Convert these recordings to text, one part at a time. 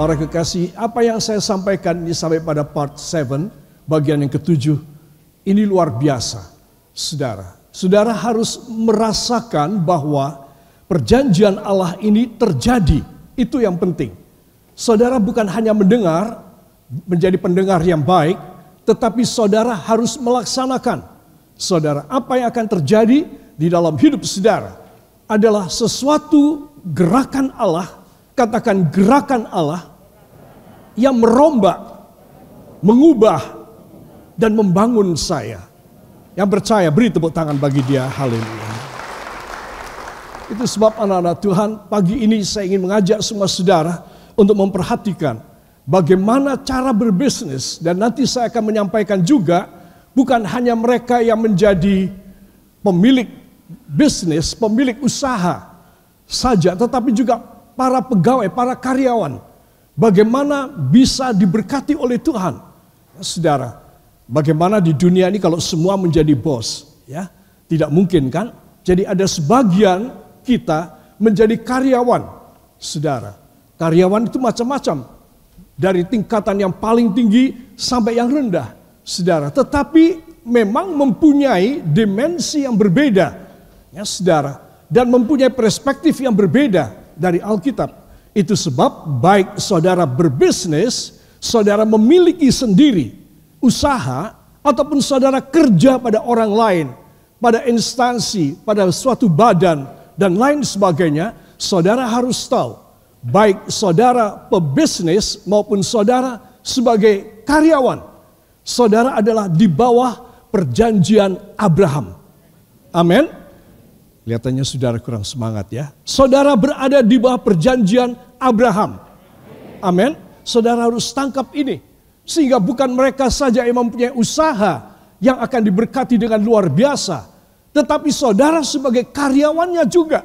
Para kekasih, apa yang saya sampaikan ini sampai pada part 7, bagian yang ke-7, ini luar biasa, saudara. Saudara harus merasakan bahwa perjanjian Allah ini terjadi, itu yang penting. Saudara bukan hanya mendengar, menjadi pendengar yang baik, tetapi saudara harus melaksanakan. Saudara, apa yang akan terjadi di dalam hidup saudara adalah sesuatu gerakan Allah. Katakan gerakan Allah yang merombak, mengubah, dan membangun saya. Yang percaya beri tepuk tangan bagi dia. Haleluya. Itu sebab anak-anak Tuhan, pagi ini saya ingin mengajak semua saudara untuk memperhatikan bagaimana cara berbisnis. Dan nanti saya akan menyampaikan juga, bukan hanya mereka yang menjadi pemilik bisnis, pemilik usaha saja, tetapi juga para pegawai, para karyawan, bagaimana bisa diberkati oleh Tuhan. Saudara, bagaimana di dunia ini kalau semua menjadi bos, ya? Tidak mungkin kan? Jadi ada sebagian kita menjadi karyawan. Saudara, karyawan itu macam-macam. Dari tingkatan yang paling tinggi sampai yang rendah. Saudara, tetapi memang mempunyai dimensi yang berbeda. Ya, saudara, dan mempunyai perspektif yang berbeda dari Alkitab. Itu sebab baik saudara berbisnis, saudara memiliki sendiri usaha, ataupun saudara kerja pada orang lain, pada instansi, pada suatu badan, dan lain sebagainya, saudara harus tahu, baik saudara pebisnis maupun saudara sebagai karyawan, saudara adalah di bawah perjanjian Abraham. Amin. Kelihatannya saudara kurang semangat ya. Saudara berada di bawah perjanjian Abraham. Amin. Saudara harus tangkap ini. Sehingga bukan mereka saja yang mempunyai usaha yang akan diberkati dengan luar biasa. Tetapi saudara sebagai karyawannya juga.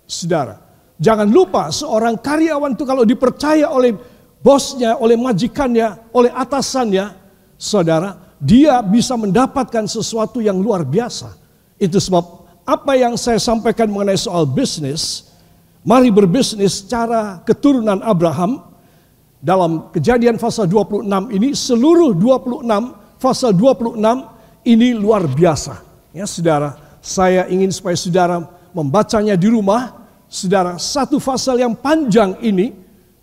Saudara, jangan lupa seorang karyawan itu kalau dipercaya oleh bosnya, oleh majikannya, oleh atasannya, saudara, dia bisa mendapatkan sesuatu yang luar biasa. Itu sebab apa yang saya sampaikan mengenai soal bisnis, mari berbisnis secara keturunan Abraham. Dalam Kejadian pasal 26 ini, seluruh 26, pasal 26 ini luar biasa. Ya saudara, saya ingin supaya saudara membacanya di rumah. Saudara, satu pasal yang panjang ini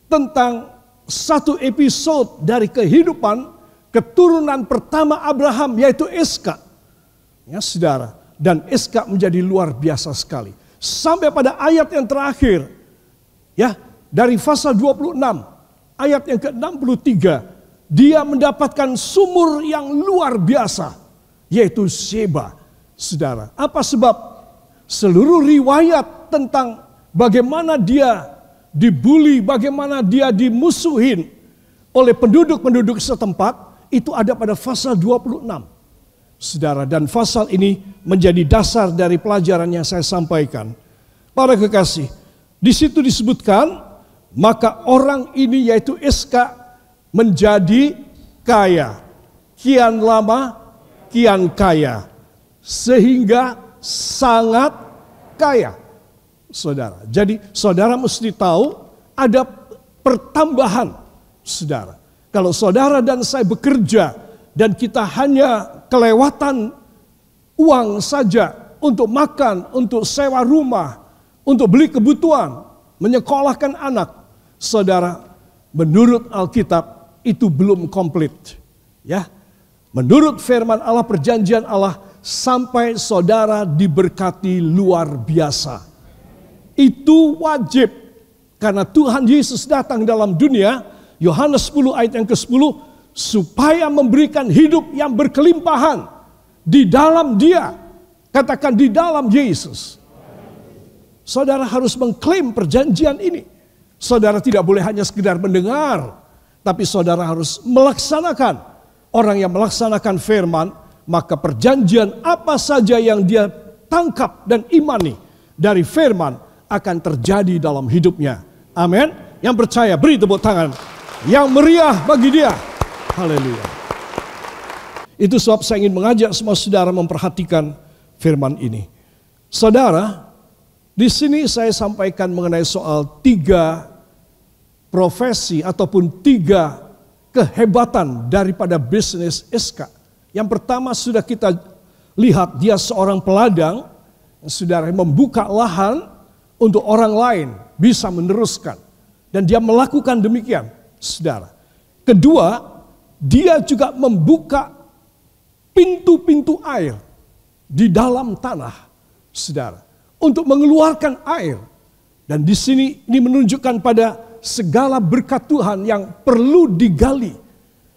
tentang satu episode dari kehidupan keturunan pertama Abraham, yaitu Ishak. Ya saudara, dan Ishak menjadi luar biasa sekali. Sampai pada ayat yang terakhir, ya, dari pasal 26, ayat yang ke-63, dia mendapatkan sumur yang luar biasa, yaitu Sheba. Saudara, apa sebab? Seluruh riwayat tentang bagaimana dia dibully, bagaimana dia dimusuhin oleh penduduk-penduduk setempat, itu ada pada pasal 26. Saudara, dan pasal ini menjadi dasar dari pelajaran yang saya sampaikan. Para kekasih, di situ disebutkan, maka orang ini yaitu Ishak menjadi kaya. Kian lama, kian kaya. Sehingga sangat kaya. Saudara, jadi saudara mesti tahu ada pertambahan. Saudara, kalau saudara dan saya bekerja dan kita hanya kelewatan uang saja untuk makan, untuk sewa rumah, untuk beli kebutuhan, menyekolahkan anak, saudara, menurut Alkitab itu belum komplit. Ya, menurut firman Allah, perjanjian Allah, sampai saudara diberkati luar biasa. Itu wajib, karena Tuhan Yesus datang dalam dunia, Yohanes 10 ayat yang ke-10, supaya memberikan hidup yang berkelimpahan di dalam Dia. Katakan di dalam Yesus. Saudara harus mengklaim perjanjian ini. Saudara tidak boleh hanya sekedar mendengar, tapi saudara harus melaksanakan. Orang yang melaksanakan firman, maka perjanjian apa saja yang dia tangkap dan imani dari firman akan terjadi dalam hidupnya. Amin. Yang percaya beri tepuk tangan yang meriah bagi dia. Haleluya. Itu sebab saya ingin mengajak semua saudara memperhatikan firman ini. Saudara, di sini saya sampaikan mengenai soal 3 profesi ataupun 3 kehebatan daripada bisnis Iska. Yang pertama sudah kita lihat, dia seorang peladang, saudara, membuka lahan untuk orang lain bisa meneruskan. Dan dia melakukan demikian, saudara. Kedua, dia juga membuka pintu-pintu air di dalam tanah, saudara, untuk mengeluarkan air. Dan di sini ini menunjukkan pada segala berkat Tuhan yang perlu digali.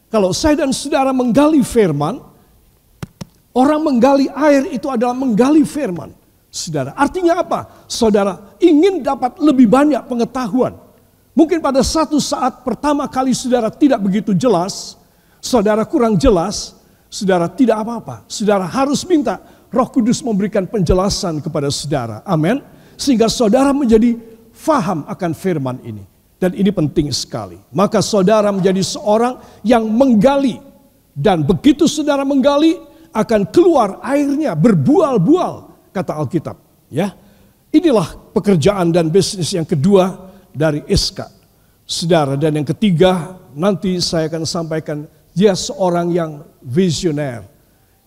Kalau saya dan saudara menggali firman, orang menggali air itu adalah menggali firman, saudara. Artinya apa? Saudara ingin dapat lebih banyak pengetahuan. Mungkin pada satu saat pertama kali saudara tidak begitu jelas, saudara kurang jelas, saudara tidak apa-apa. Saudara harus minta Roh Kudus memberikan penjelasan kepada saudara. Amin. Sehingga saudara menjadi faham akan firman ini. Dan ini penting sekali. Maka saudara menjadi seorang yang menggali. Dan begitu saudara menggali, akan keluar airnya berbual-bual, kata Alkitab. Ya, inilah pekerjaan dan bisnis yang kedua dari Iska, saudara. Dan yang ketiga, nanti saya akan sampaikan, dia seorang yang visioner,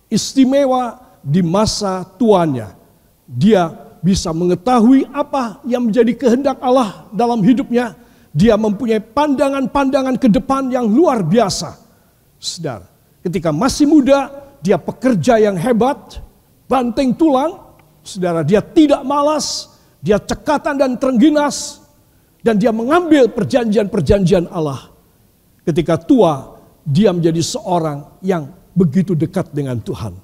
istimewa di masa tuanya. Dia bisa mengetahui apa yang menjadi kehendak Allah dalam hidupnya. Dia mempunyai pandangan-pandangan ke depan yang luar biasa, saudara. Ketika masih muda, dia pekerja yang hebat, banting tulang, saudara. Dia tidak malas, dia cekatan dan terengginas. Dan dia mengambil perjanjian-perjanjian Allah. Ketika tua, dia menjadi seorang yang begitu dekat dengan Tuhan.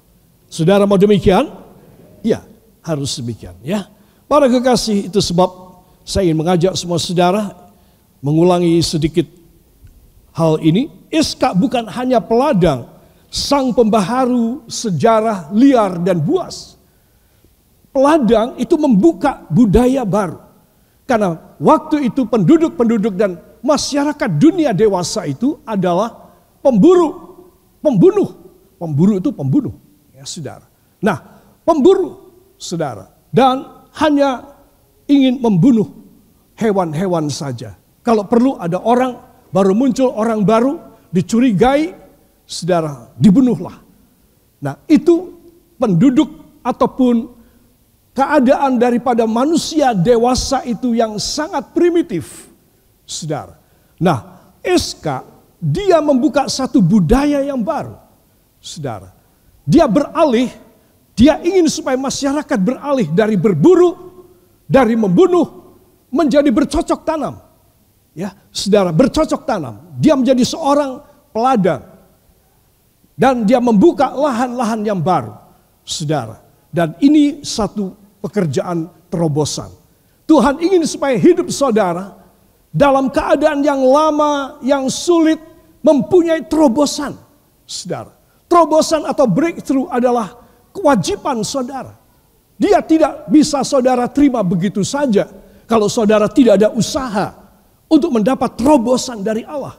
Saudara mau demikian? Ya, harus demikian. Ya, para kekasih, itu sebab saya ingin mengajak semua saudara mengulangi sedikit hal ini. Iska bukan hanya peladang, sang pembaharu sejarah liar dan buas. Peladang itu membuka budaya baru. Karena waktu itu penduduk-penduduk dan masyarakat dunia dewasa itu adalah pemburu, pembunuh. Pemburu itu pembunuh, ya saudara. Nah, pemburu, saudara, dan hanya ingin membunuh hewan-hewan saja. Kalau perlu ada orang, baru muncul orang baru, dicurigai, saudara, dibunuhlah. Nah, itu penduduk ataupun keadaan daripada manusia dewasa itu yang sangat primitif, saudara. Nah, Iska, dia membuka satu budaya yang baru, saudara. Dia beralih, dia ingin supaya masyarakat beralih dari berburu, dari membunuh, menjadi bercocok tanam. Ya, saudara, bercocok tanam. Dia menjadi seorang peladang. Dan dia membuka lahan-lahan yang baru, saudara. Dan ini satu pekerjaan terobosan. Tuhan ingin supaya hidup saudara dalam keadaan yang lama, yang sulit, mempunyai terobosan, saudara. Terobosan atau breakthrough adalah kewajiban saudara. Dia tidak bisa saudara terima begitu saja kalau saudara tidak ada usaha untuk mendapat terobosan dari Allah,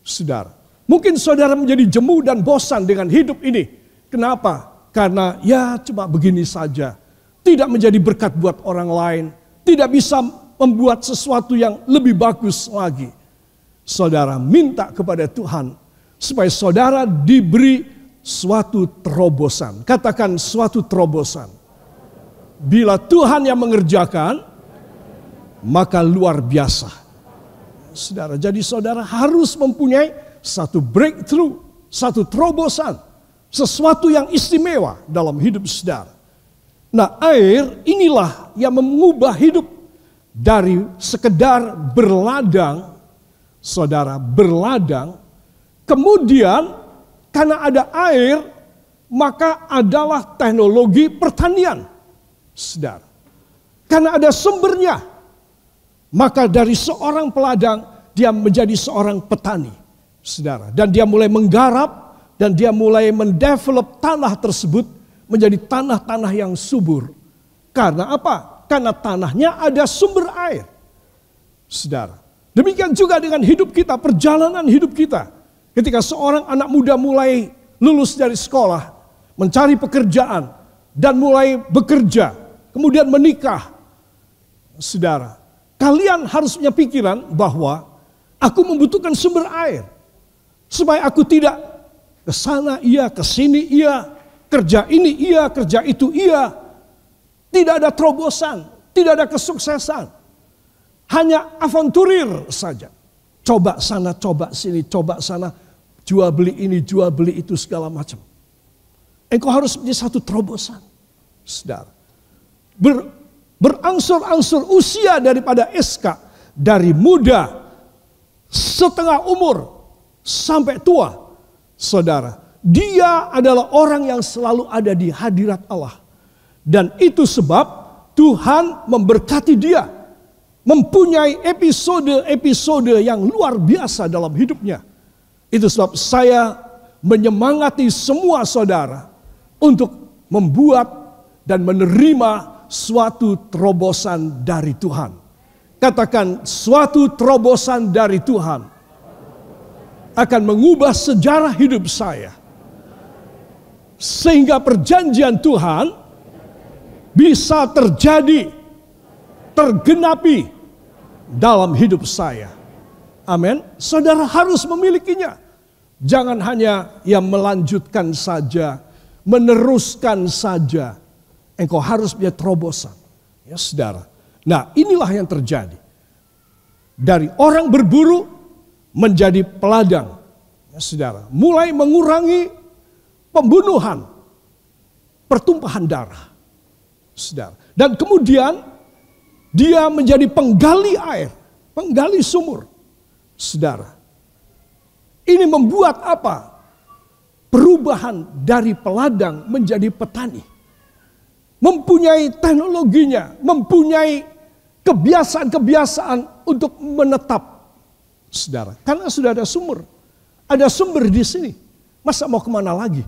saudara. Mungkin saudara menjadi jemu dan bosan dengan hidup ini. Kenapa? Karena ya cuma begini saja. Tidak menjadi berkat buat orang lain. Tidak bisa membuat sesuatu yang lebih bagus lagi. Saudara minta kepada Tuhan supaya saudara diberi suatu terobosan. Katakan suatu terobosan. Bila Tuhan yang mengerjakan, maka luar biasa. Saudara, jadi saudara harus mempunyai satu breakthrough, satu terobosan. Sesuatu yang istimewa dalam hidup saudara. Nah, air inilah yang mengubah hidup dari sekedar berladang, saudara, berladang. Kemudian karena ada air, maka adalah teknologi pertanian, saudara. Karena ada sumbernya, maka dari seorang peladang dia menjadi seorang petani, saudara. Dan dia mulai menggarap dan dia mulai mendevelop tanah tersebut menjadi tanah-tanah yang subur. Karena apa? Karena tanahnya ada sumber air, saudara. Demikian juga dengan hidup kita, perjalanan hidup kita. Ketika seorang anak muda mulai lulus dari sekolah, mencari pekerjaan, dan mulai bekerja, kemudian menikah, saudara. Kalian harus punya pikiran bahwa Aku membutuhkan sumber air. Supaya aku tidak ke sana iya, ke sini iya, kerja ini iya, kerja itu iya. Tidak ada terobosan, tidak ada kesuksesan. Hanya avanturir saja. Coba sana, coba sini, coba sana. Jual beli ini, jual beli itu, segala macam. Engkau harus menjadi satu terobosan. Saudara. Berangsur-angsur usia daripada Iska. Dari muda, setengah umur, sampai tua. Saudara. Dia adalah orang yang selalu ada di hadirat Allah. Dan itu sebab Tuhan memberkati dia. Mempunyai episode-episode yang luar biasa dalam hidupnya. Itu sebab saya menyemangati semua saudara untuk membuat dan menerima suatu terobosan dari Tuhan. Katakan, suatu terobosan dari Tuhan akan mengubah sejarah hidup saya. Sehingga perjanjian Tuhan bisa terjadi, tergenapi dalam hidup saya. Amin. Saudara harus memilikinya. Jangan hanya yang melanjutkan saja, meneruskan saja. Engkau harus punya terobosan. Ya saudara. Nah inilah yang terjadi. Dari orang berburu menjadi peladang. Ya saudara. Mulai mengurangi pembunuhan, pertumpahan darah. Saudara. Dan kemudian dia menjadi penggali air, penggali sumur. Saudara. Ini membuat apa? Perubahan dari peladang menjadi petani. Mempunyai teknologinya, mempunyai kebiasaan-kebiasaan untuk menetap. Saudara, karena sudah ada sumber. Ada sumber di sini. Masa mau kemana lagi?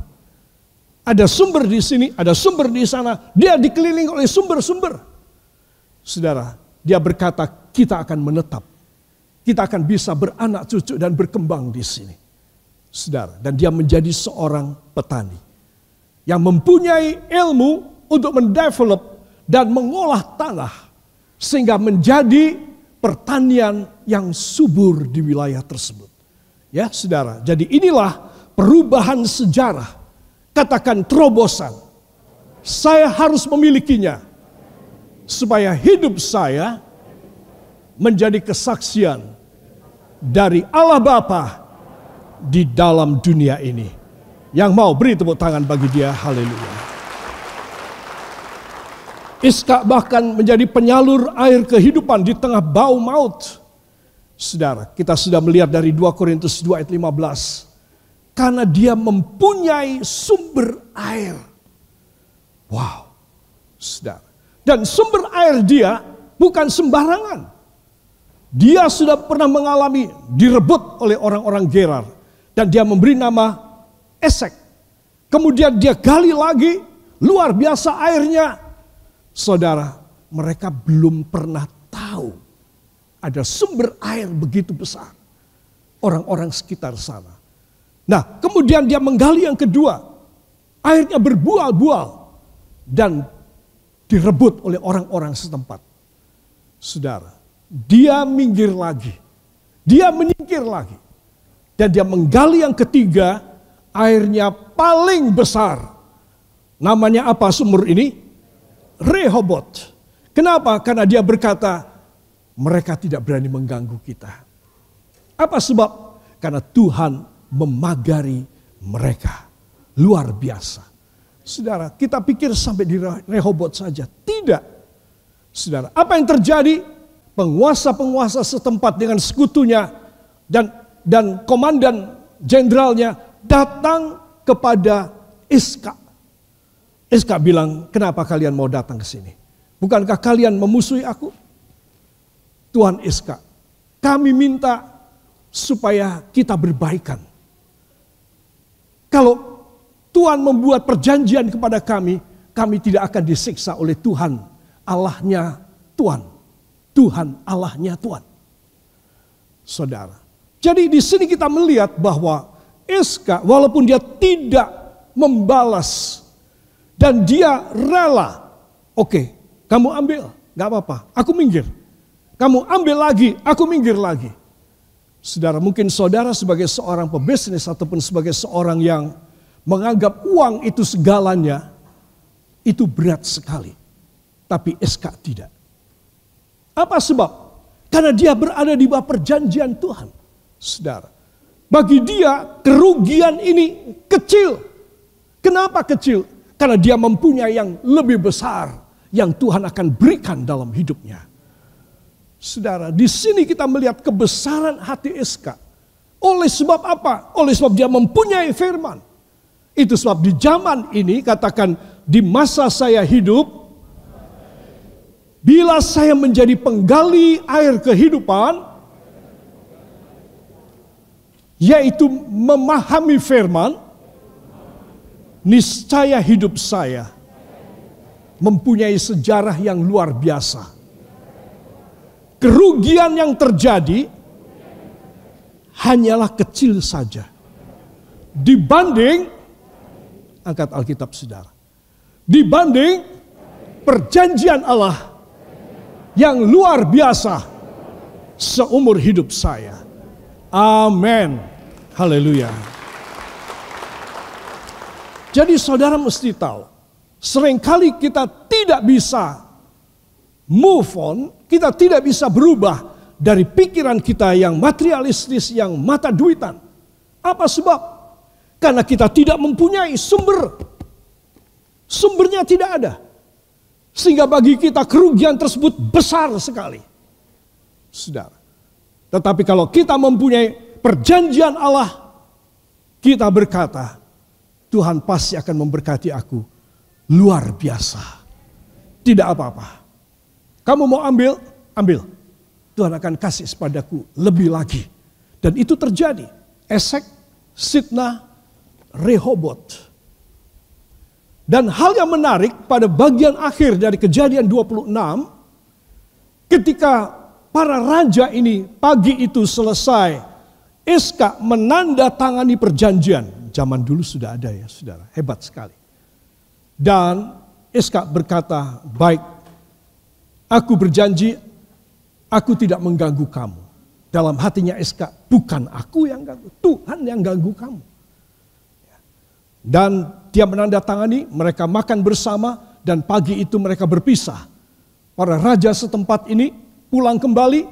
Ada sumber di sini, ada sumber di sana. Dia dikelilingi oleh sumber-sumber. Saudara, dia berkata kita akan menetap. Kita akan bisa beranak cucu dan berkembang di sini. Saudara, dan dia menjadi seorang petani. Yang mempunyai ilmu untuk mendevelop dan mengolah tanah. Sehingga menjadi pertanian yang subur di wilayah tersebut. Ya saudara, jadi inilah perubahan sejarah. Katakan terobosan. Saya harus memilikinya. Supaya hidup saya menjadi kesaksian dari Allah Bapa di dalam dunia ini. Yang mau beri tepuk tangan bagi dia, haleluya. Iska bahkan menjadi penyalur air kehidupan di tengah bau maut. Saudara, kita sudah melihat dari 2 Korintus 2 ayat 15. Karena dia mempunyai sumber air. Wow, saudara. Dan sumber air dia bukan sembarangan. Dia sudah pernah mengalami direbut oleh orang-orang Gerar. Dan dia memberi nama Esek. Kemudian dia gali lagi, luar biasa airnya. Saudara, mereka belum pernah tahu ada sumber air begitu besar. Orang-orang sekitar sana. Nah, kemudian dia menggali yang kedua. Airnya berbual-bual. Dan direbut oleh orang-orang setempat. Saudara. Dia minggir lagi. Dia menyingkir lagi. Dan dia menggali yang ketiga. Airnya paling besar. Namanya apa sumur ini? Rehobot. Kenapa? Karena dia berkata, mereka tidak berani mengganggu kita. Apa sebab? Karena Tuhan memagari mereka. Luar biasa. Saudara, kita pikir sampai di Rehobot saja. Tidak. Saudara, apa yang terjadi? Penguasa-penguasa setempat dengan sekutunya dan komandan jenderalnya datang kepada Iska. Iska bilang, kenapa kalian mau datang ke sini? Bukankah kalian memusuhi aku? Tuhan Iska, kami minta supaya kita berbaikan. Kalau Tuhan membuat perjanjian kepada kami, kami tidak akan disiksa oleh Tuhan, Allahnya Tuhan. Tuhan Allahnya Tuhan. Saudara. Jadi di sini kita melihat bahwa Iska walaupun dia tidak membalas dan dia rela. Oke, kamu ambil, gak apa-apa, aku minggir. Kamu ambil lagi, aku minggir lagi. Saudara, mungkin saudara sebagai seorang pebisnis ataupun sebagai seorang yang menganggap uang itu segalanya, itu berat sekali. Tapi Iskak tidak. Apa sebab? Karena dia berada di bawah perjanjian Tuhan. Saudara, bagi dia kerugian ini kecil. Kenapa kecil? Karena dia mempunyai yang lebih besar yang Tuhan akan berikan dalam hidupnya. Saudara, di sini kita melihat kebesaran hati Iskak. Oleh sebab apa? Oleh sebab dia mempunyai firman. Itu sebab di zaman ini, katakan, di masa saya hidup, bila saya menjadi penggali air kehidupan, yaitu memahami firman, niscaya hidup saya mempunyai sejarah yang luar biasa. Kerugian yang terjadi hanyalah kecil saja dibanding, angkat Alkitab saudara, dibanding perjanjian Allah yang luar biasa seumur hidup saya. Amin. Haleluya. Jadi saudara mesti tahu, seringkali kita tidak bisa move on, kita tidak bisa berubah dari pikiran kita yang materialistis, yang mata duitan. Apa sebab? Karena kita tidak mempunyai sumber. Sumbernya tidak ada. Sehingga bagi kita kerugian tersebut besar sekali. Saudara. Tetapi kalau kita mempunyai perjanjian Allah, kita berkata, Tuhan pasti akan memberkati aku luar biasa. Tidak apa-apa. Kamu mau ambil, ambil. Tuhan akan kasih padaku lebih lagi. Dan itu terjadi. Esek, Sitnah, Rehobot. Dan hal yang menarik pada bagian akhir dari Kejadian 26, ketika para raja ini pagi itu selesai, Iskak menandatangani perjanjian. Zaman dulu sudah ada ya saudara, hebat sekali. Dan Iskak berkata, baik, aku berjanji, aku tidak mengganggu kamu. Dalam hatinya Iskak, bukan aku yang ganggu, Tuhan yang ganggu kamu. Dan dia menandatangani, mereka makan bersama, dan pagi itu mereka berpisah. Para raja setempat ini pulang kembali,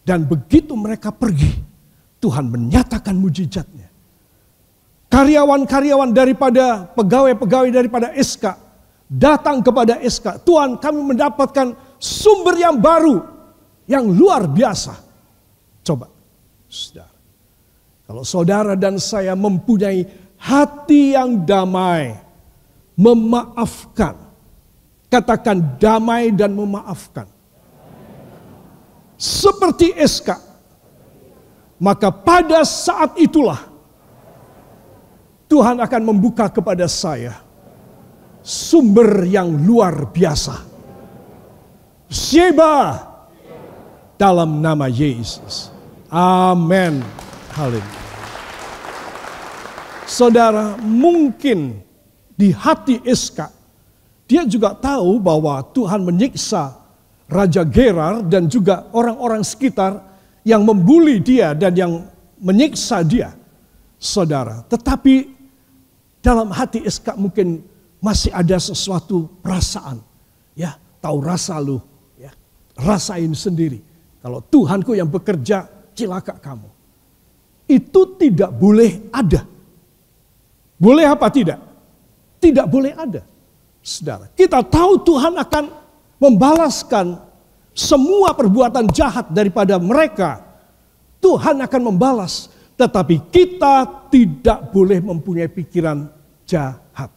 dan begitu mereka pergi, Tuhan menyatakan mujizatnya. Karyawan-karyawan daripada, pegawai-pegawai daripada Iskak, datang kepada Iskak, Tuhan kami mendapatkan sumber yang baru, yang luar biasa. Coba, saudara. Kalau saudara dan saya mempunyai hati yang damai, memaafkan. Katakan damai dan memaafkan. Seperti Iskak. Maka pada saat itulah, Tuhan akan membuka kepada saya sumber yang luar biasa. Sheba dalam nama Yesus. Amin. Haleluya. Saudara, mungkin di hati Iskak, dia juga tahu bahwa Tuhan menyiksa Raja Gerar dan juga orang-orang sekitar yang membuli dia dan yang menyiksa dia. Saudara, tetapi dalam hati Iskak mungkin masih ada sesuatu perasaan. Ya, tahu rasa lu, ya. Rasain sendiri. Kalau Tuhanku yang bekerja, cilaka kamu. Itu tidak boleh ada. Boleh apa tidak? Tidak boleh ada. Saudara, kita tahu Tuhan akan membalaskan semua perbuatan jahat daripada mereka. Tuhan akan membalas. Tetapi kita tidak boleh mempunyai pikiran jahat.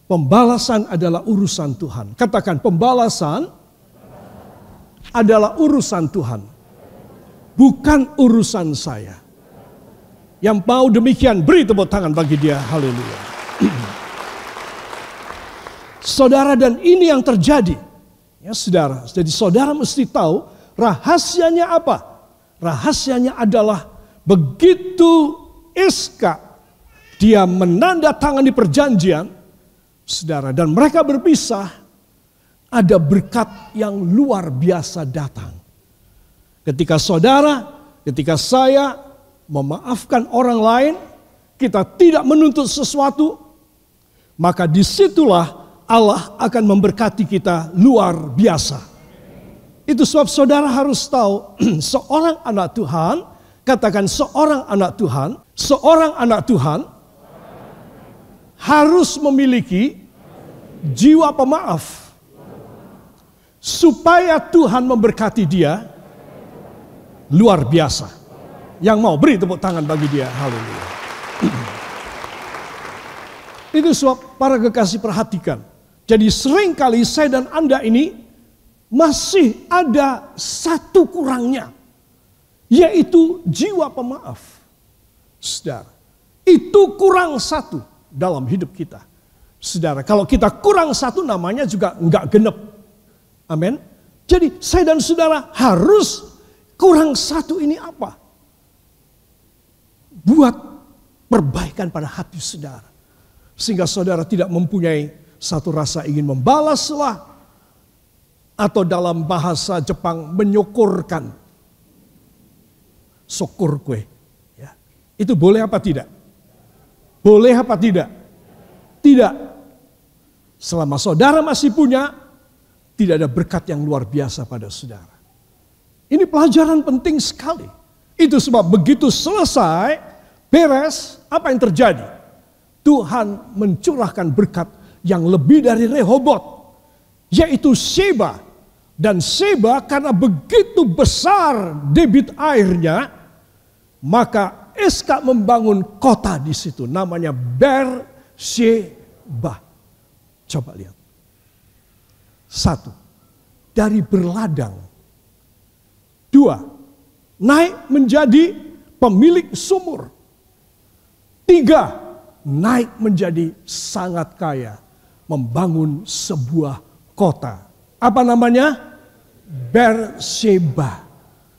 Pembalasan adalah urusan Tuhan. Katakan, pembalasan adalah urusan Tuhan. Bukan urusan saya. Yang mau demikian, beri tepuk tangan bagi dia. Haleluya. Saudara, dan ini yang terjadi. Ya saudara, jadi saudara mesti tahu rahasianya apa? Rahasianya adalah begitu Iskak dia menandatangani perjanjian, saudara, dan mereka berpisah, ada berkat yang luar biasa datang. Ketika saudara ketika saya memaafkan orang lain, kita tidak menuntut sesuatu, maka disitulah Allah akan memberkati kita luar biasa. Itu sebab saudara harus tahu, seorang anak Tuhan, katakan seorang anak Tuhan harus memiliki jiwa pemaaf. Supaya Tuhan memberkati dia luar biasa. Yang mau beri tepuk tangan bagi dia, haleluya. Itu sebab para kekasih perhatikan. Jadi seringkali saya dan Anda ini masih ada satu kurangnya, yaitu jiwa pemaaf. Saudara, itu kurang satu dalam hidup kita. Saudara, kalau kita kurang satu namanya juga enggak genep. Amin. Jadi saya dan saudara harus kurang satu ini apa? Buat perbaikan pada hati saudara. Sehingga saudara tidak mempunyai satu rasa ingin membalaslah. Atau dalam bahasa Jepang menyokorkan. Sokur kue. Ya. Itu boleh apa tidak? Boleh apa tidak? Tidak. Selama saudara masih punya, tidak ada berkat yang luar biasa pada saudara. Ini pelajaran penting sekali. Itu sebab begitu selesai, beres, apa yang terjadi? Tuhan mencurahkan berkat yang lebih dari Rehobot, yaitu Sheba. Dan Sheba karena begitu besar debit airnya, maka Eska membangun kota di situ, namanya Beersheba. Coba lihat. 1, dari berladang. 2, naik menjadi pemilik sumur. 3, naik menjadi sangat kaya, membangun sebuah kota. Apa namanya? Beersheba.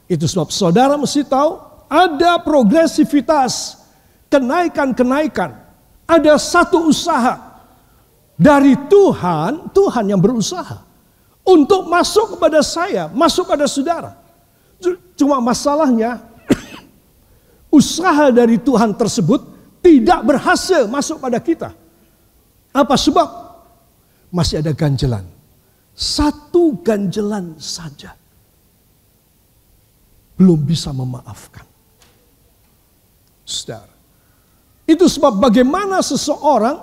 Itu sebab saudara mesti tahu ada progresivitas, kenaikan-kenaikan. Ada satu usaha dari Tuhan, Tuhan yang berusaha untuk masuk kepada saya, masuk pada saudara. Cuma masalahnya usaha dari Tuhan tersebut tidak berhasil masuk pada kita. Apa sebab? Masih ada ganjelan. Satu ganjelan saja. Belum bisa memaafkan. Saudara. Itu sebab bagaimana seseorang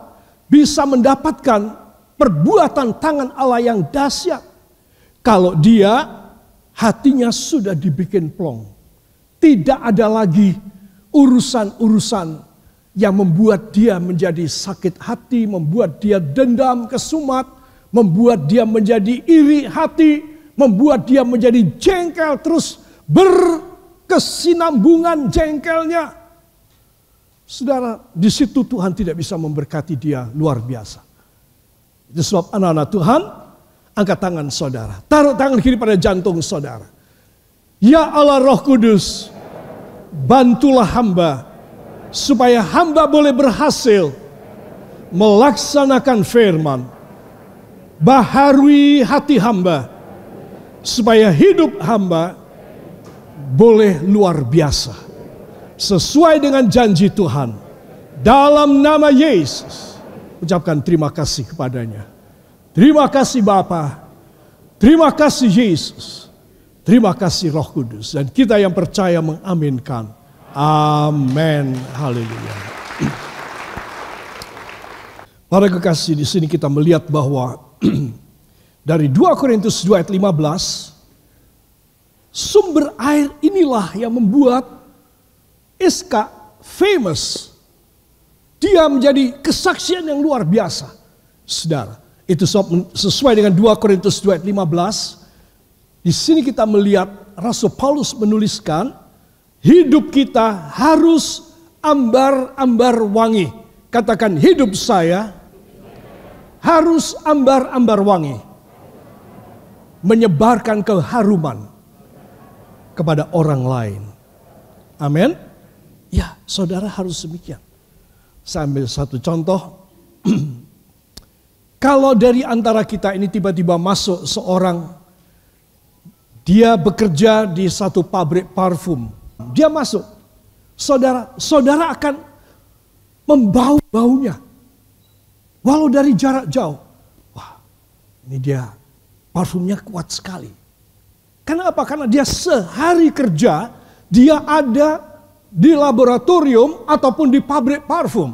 bisa mendapatkan perbuatan tangan Allah yang dahsyat. Kalau dia hatinya sudah dibikin plong. Tidak ada lagi urusan-urusan yang membuat dia menjadi sakit hati, membuat dia dendam, kesumat, membuat dia menjadi iri hati, membuat dia menjadi jengkel, terus berkesinambungan jengkelnya. Saudara, di situ Tuhan tidak bisa memberkati dia luar biasa. Itu sebab anak-anak Tuhan, angkat tangan saudara, taruh tangan kiri pada jantung saudara. Ya Allah Roh Kudus, bantulah hamba supaya hamba boleh berhasil melaksanakan firman. Baharui hati hamba supaya hidup hamba boleh luar biasa sesuai dengan janji Tuhan. Dalam nama Yesus, ucapkan terima kasih kepadanya. Terima kasih Bapa, terima kasih Yesus, terima kasih Roh Kudus, dan kita yang percaya mengaminkan. Amin. Haleluya. Para kekasih, di sini kita melihat bahwa dari 2 Korintus 2 ayat 15, sumber air inilah yang membuat Eska famous. Dia menjadi kesaksian yang luar biasa. Saudara, itu sesuai dengan 2 Korintus 2 ayat 15. Di sini kita melihat Rasul Paulus menuliskan, hidup kita harus ambar-ambar wangi. Katakan, hidup saya harus ambar-ambar wangi. Menyebarkan keharuman kepada orang lain. Amin. Ya, saudara harus demikian. Saya ambil satu contoh. Kalau dari antara kita ini tiba-tiba masuk seorang, dia bekerja di satu pabrik parfum. dia masuk. Saudara akan membau baunya. Walau dari jarak jauh. Wah, ini dia parfumnya kuat sekali. Karena apa? Karena dia sehari kerja, dia ada di laboratorium ataupun di pabrik parfum.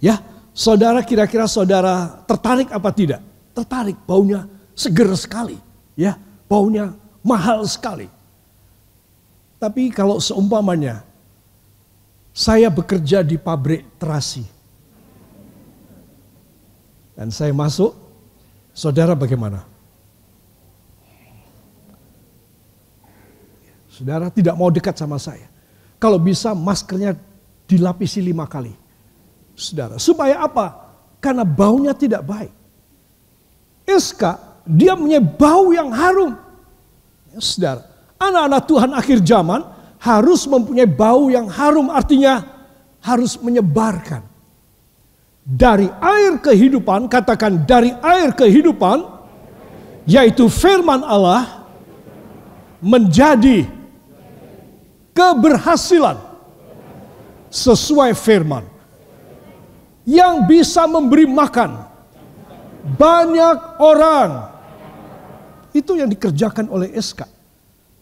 Ya, saudara kira-kira saudara tertarik apa tidak? Tertarik, baunya seger sekali. Ya, baunya mahal sekali. Tapi kalau seumpamanya saya bekerja di pabrik terasi dan saya masuk, saudara bagaimana? Saudara tidak mau dekat sama saya. Kalau bisa maskernya dilapisi 5 kali. Saudara, supaya apa? Karena baunya tidak baik. Eska, dia punya bau yang harum. Ya, saudara, anak-anak Tuhan akhir zaman harus mempunyai bau yang harum, artinya harus menyebarkan. Dari air kehidupan, katakan dari air kehidupan, yaitu firman Allah, menjadi keberhasilan sesuai firman. Yang bisa memberi makan banyak orang. Itu yang dikerjakan oleh Eska.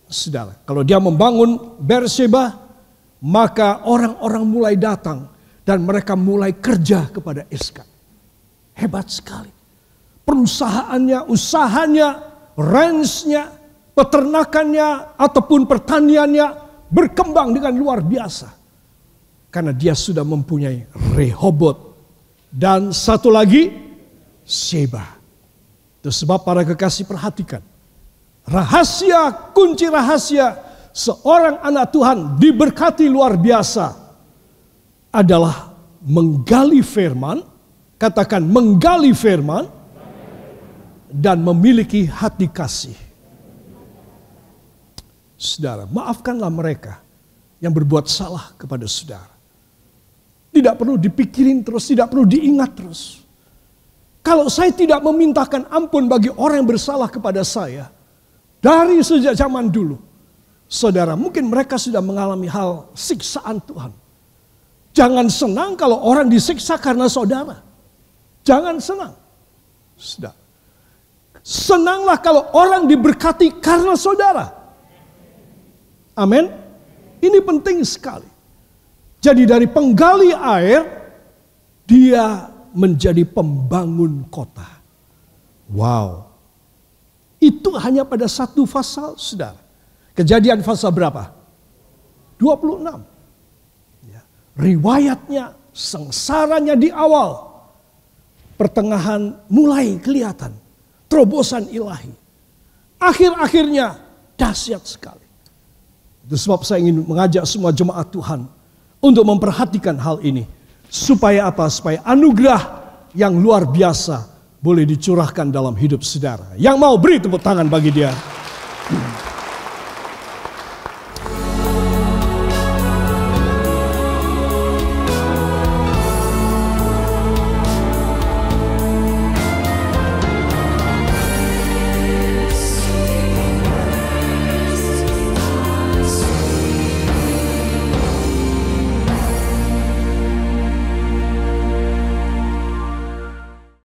Saudara, kalau dia membangun Beersheba, maka orang-orang mulai datang dan mereka mulai kerja kepada Eska. Hebat sekali. Perusahaannya, usahanya, range-nya, peternakannya ataupun pertaniannya berkembang dengan luar biasa. Karena dia sudah mempunyai Rehobot dan satu lagi Sheba. Itu sebab para kekasih perhatikan. Rahasia, kunci rahasia seorang anak Tuhan diberkati luar biasa adalah menggali firman, katakan menggali firman, dan memiliki hati kasih. Saudara, maafkanlah mereka yang berbuat salah kepada saudara. Tidak perlu dipikirin terus, tidak perlu diingat terus. Kalau saya tidak memintakan ampun bagi orang yang bersalah kepada saya, dari sejak zaman dulu, saudara, mungkin mereka sudah mengalami hal siksaan Tuhan. Jangan senang kalau orang disiksa karena saudara. Jangan senang. Sudah. Senanglah kalau orang diberkati karena saudara. Amin. Ini penting sekali. Jadi dari penggali air, dia menjadi pembangun kota. Wow. Itu hanya pada satu pasal, saudara. Kejadian pasal berapa? 26. Ya. Riwayatnya, sengsaranya di awal. Pertengahan mulai kelihatan. Terobosan ilahi. Akhir-akhirnya dahsyat sekali. Itu sebab saya ingin mengajak semua jemaat Tuhan untuk memperhatikan hal ini. Supaya apa? Supaya anugerah yang luar biasa boleh dicurahkan dalam hidup saudara. Yang mau beri tepuk tangan bagi dia.